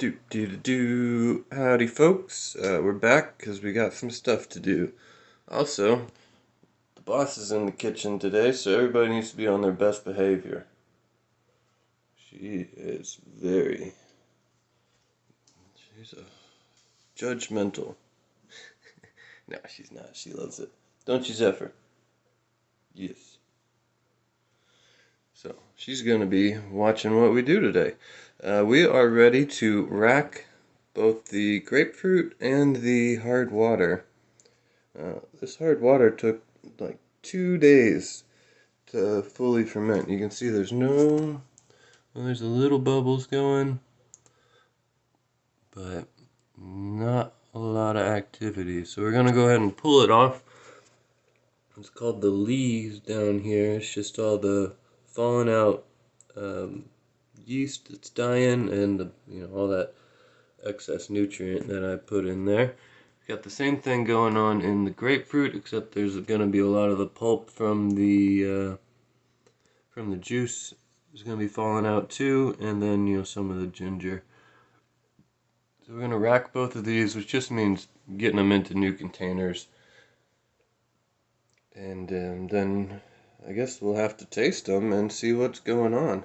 Howdy folks, we're back because we got some stuff to do. Also, the boss is in the kitchen today, so everybody needs to be on their best behavior. She is she's a judgmental. No, she's not, she loves it. Don't you, Zephyr? Yes. So, she's gonna be watching what we do today. We are ready to rack both the grapefruit and the hard water. This hard water took like 2 days to fully ferment. You can see there's there's a little bubbles going, but not a lot of activity. So we're gonna go ahead and pull it off. It's called the lees down here. It's just all the fallen out yeast that's dying and all that excess nutrient that I put in there. Got the same thing going on in the grapefruit, except there's going to be a lot of the pulp from the juice is going to be falling out too, and then some of the ginger. So we're going to rack both of these, which just means getting them into new containers, and then I guess we'll have to taste them and see what's going on.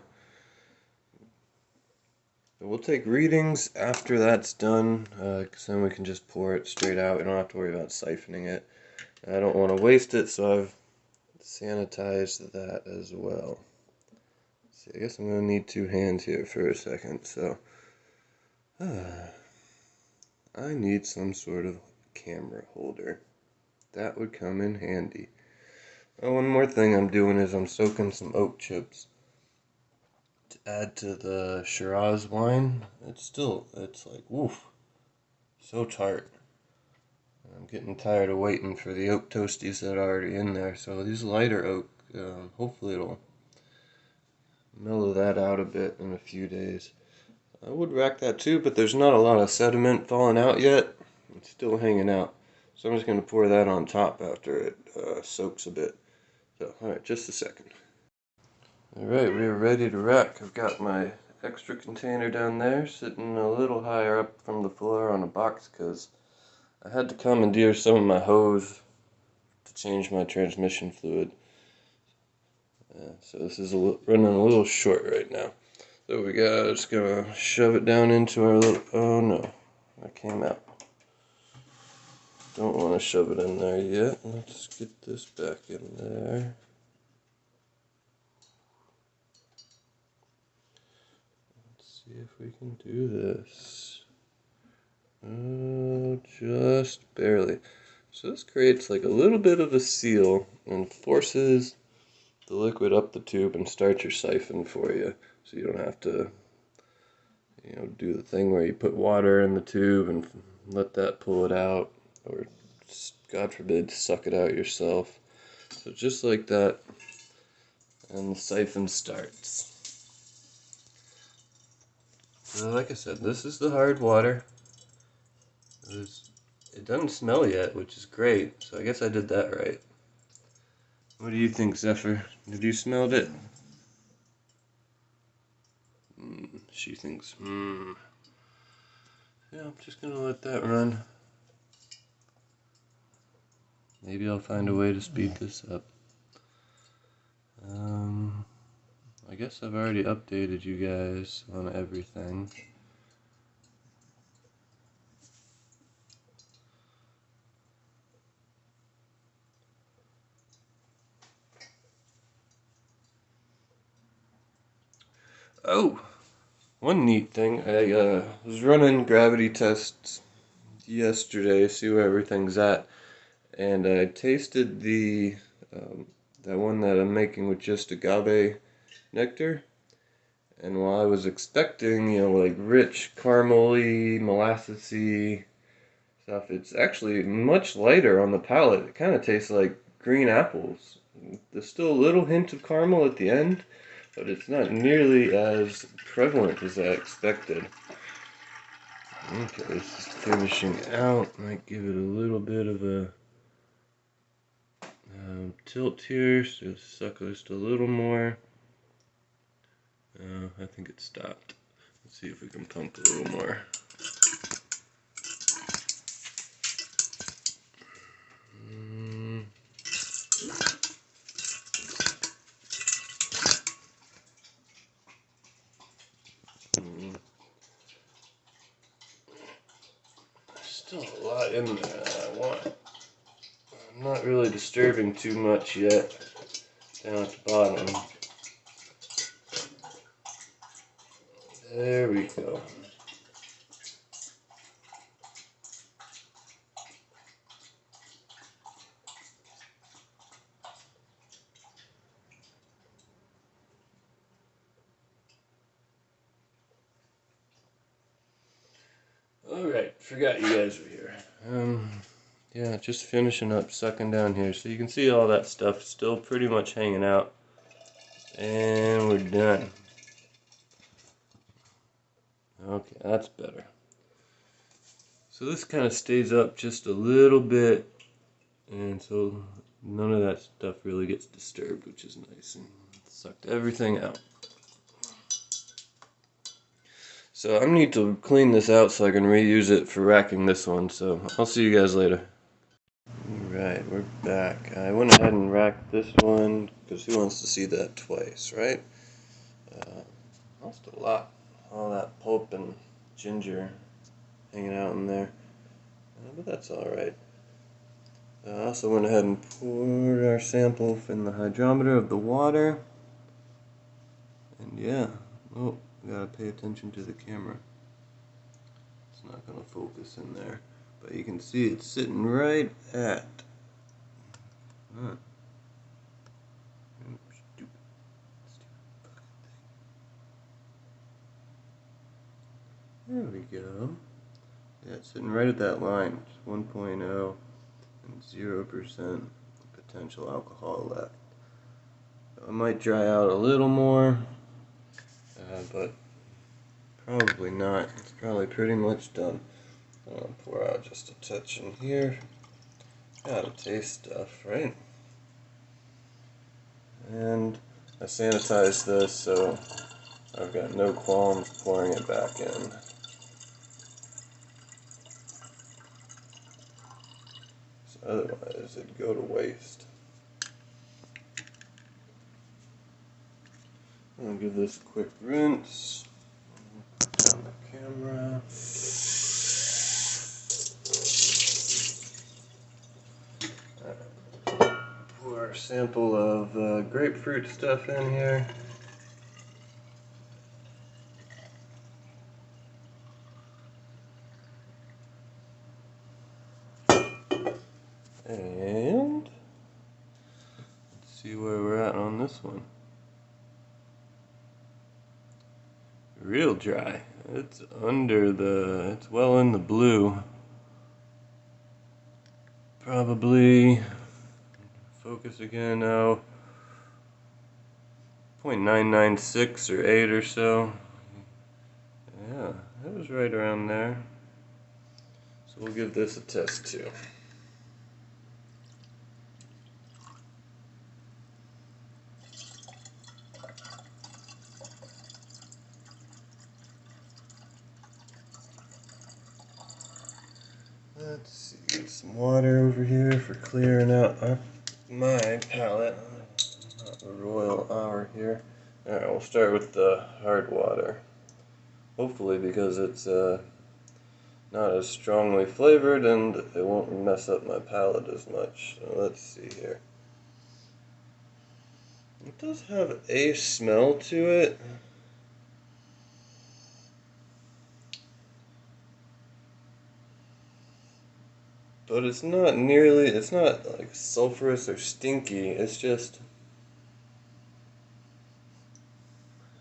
We'll take readings after that's done, because then we can just pour it straight out. We don't have to worry about siphoning it. I don't want to waste it, so I've sanitized that as well. See, I guess I'm going to need two hands here for a second, so I need some sort of camera holder. That would come in handy. Oh, one more thing I'm doing is I'm soaking some oak chips to add to the Shiraz wine. It's like, woof, so tart. I'm getting tired of waiting for the oak toasties that are already in there, so these lighter oak, hopefully it'll mellow that out a bit in a few days. I would rack that too, but there's not a lot of sediment falling out yet. It's still hanging out. So I'm just going to pour that on top after it soaks a bit. So, alright, just a second. Alright, we are ready to rack. I've got my extra container down there, sitting a little higher up from the floor on a box, because I had to commandeer some of my hose to change my transmission fluid. So this is running a little short right now. So we got, just gonna shove it down into our little, oh no, that came out. Don't want to shove it in there yet. Let's get this back in there. Let's see if we can do this. Oh, just barely. So this creates like a little bit of a seal and forces the liquid up the tube and starts your siphon for you. So you don't have to do the thing where you put water in the tube and let that pull it out, or God forbid, suck it out yourself. So just like that, and the siphon starts. So like I said, this is the hard water. It doesn't smell yet, which is great, so I guess I did that right. What do you think, Zephyr? Have you smelled it? She thinks, Yeah, I'm just gonna let that run. Maybe I'll find a way to speed this up. I guess I've already updated you guys on everything. Oh, one neat thing, I was running gravity tests yesterday, see where everything's at, and I tasted that one that I'm making with just agave nectar. And while I was expecting, like rich caramely, molassesy stuff, it's actually much lighter on the palate. It kind of tastes like green apples. There's still a little hint of caramel at the end, but it's not nearly as prevalent as I expected. Okay, this is finishing out. Might give it a little bit of a tilt here, so suck just a little more. I think it stopped. Let's see if we can pump a little more. Still a lot in there that I want. I'm not really disturbing too much yet down at the bottom. There we go. Alright, forgot you guys were here. Yeah, just finishing up sucking down here. So you can see all that stuff still pretty much hanging out. And we're done. Okay, that's better. So this kind of stays up just a little bit, and so none of that stuff really gets disturbed, which is nice, and sucked everything out. So I need to clean this out so I can reuse it for racking this one, so I'll see you guys later. Alright, we're back. I went ahead and racked this one, because who wants to see that twice, right? Lost a lot. All that pulp and ginger hanging out in there. But that's alright. I also went ahead and poured our sample in the hydrometer of the water. And yeah, oh, we gotta pay attention to the camera. It's not gonna focus in there. But you can see it's sitting right at... Stupid fucking thing. There we go. Yeah, it's sitting right at that line. It's 1.0 and 0% potential alcohol left. I might dry out a little more, but probably not. It's probably pretty much done. I'll pour out just a touch in here. Gotta taste stuff, right? And I sanitized this, so I've got no qualms pouring it back in. So otherwise, it'd go to waste. I'll give this a quick rinse. Put down the camera. Pour a sample of grapefruit stuff in here. And let's see where we're at on this one. Real dry. It's it's well in the blue. Probably, focus again now, 0.996 or 8 or so. Yeah, that was right around there. So we'll give this a test too. Let's see, get some water over here for clearing out my palette. Not a royal hour here. Alright, we'll start with the hard water. Hopefully, because it's not as strongly flavored and it won't mess up my palate as much. So let's see here. It does have a smell to it. But it's not like sulfurous or stinky. It's just,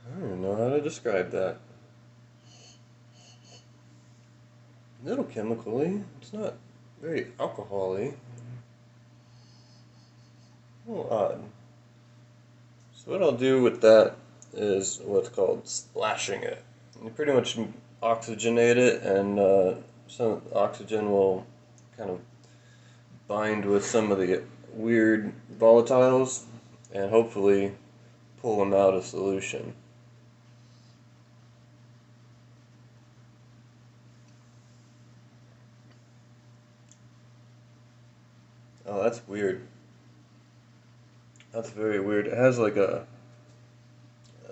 I don't know how to describe that. A little chemically. It's not very alcohol-y. A little odd. So what I'll do with that is what's called splashing it. You pretty much oxygenate it, and some oxygen will kind of bind with some of the weird volatiles and hopefully pull them out of solution. Oh, that's weird. That's very weird. It has like a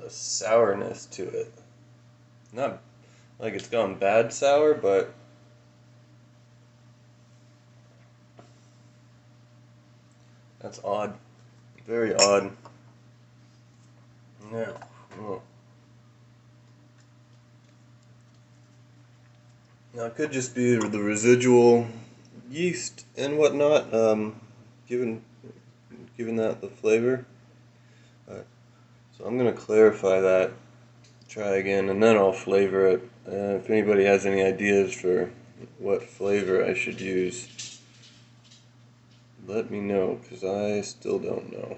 sourness to it. Not like it's gone bad sour, but that's odd. Very odd. Yeah. Oh. Now it could just be the residual yeast and whatnot, giving that the flavor. So I'm gonna clarify that. Try again, and then I'll flavor it. If anybody has any ideas for what flavor I should use, let me know, because I still don't know.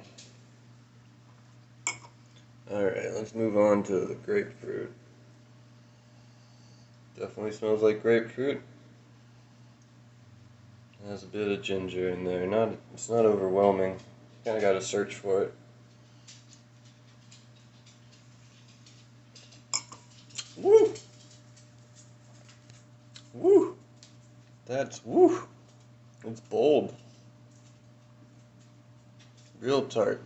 Alright, let's move on to the grapefruit. Definitely smells like grapefruit. Has a bit of ginger in there. It's not overwhelming. Kind of got to search for it. Woo! Woo! That's woo! It's bold. Real tart.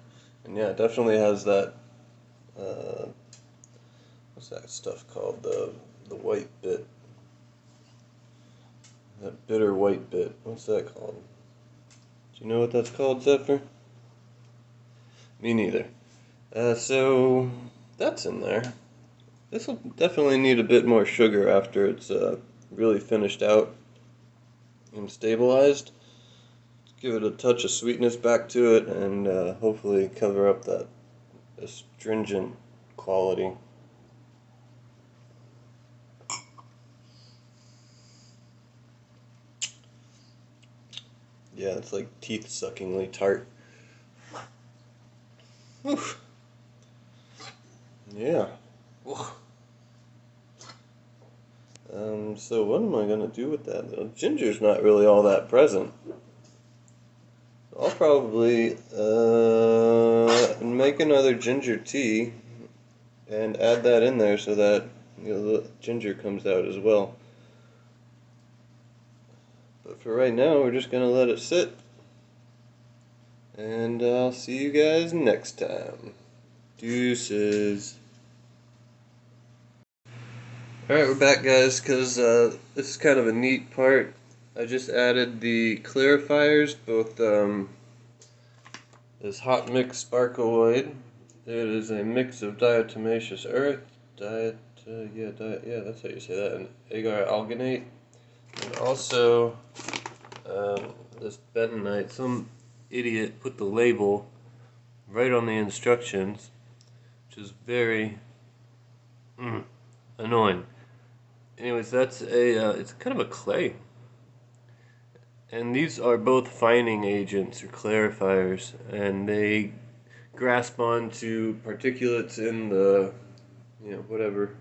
And yeah, it definitely has that, what's that stuff called? The white bit. That bitter white bit. What's that called? Do you know what that's called, Zephyr? Me neither. So that's in there. This will definitely need a bit more sugar after it's really finished out and stabilized. Give it a touch of sweetness back to it, and hopefully cover up that astringent quality. Yeah, it's like teeth-suckingly tart. Oof. Yeah. Oof. So what am I gonna do with that? The ginger's not really all that present. I'll probably make another ginger tea and add that in there so that the ginger comes out as well. But for right now, we're just gonna let it sit, and I'll see you guys next time. Deuces. Alright, we're back, guys, because this is kind of a neat part. I just added the clarifiers, both this hot mix sparkleoid. It is a mix of diatomaceous earth, yeah, that's how you say that, and agar alginate, and also this bentonite. Some idiot put the label right on the instructions, which is very annoying. Anyways, that's it's kind of a clay. And these are both fining agents or clarifiers, and they grasp onto particulates in the, whatever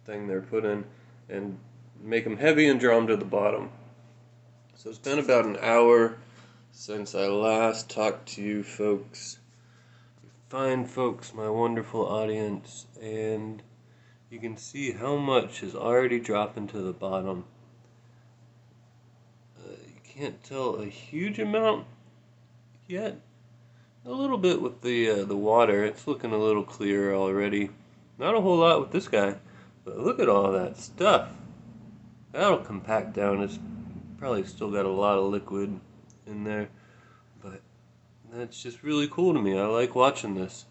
thing they're put in, and make them heavy and draw them to the bottom. So it's been about an hour since I last talked to you folks, you fine folks, my wonderful audience, and you can see how much is already dropping to the bottom. You can't tell a huge amount yet. A little bit with the water. It's looking a little clearer already. Not a whole lot with this guy, but look at all that stuff. That'll compact down. It's probably still got a lot of liquid in there, but that's just really cool to me. I like watching this.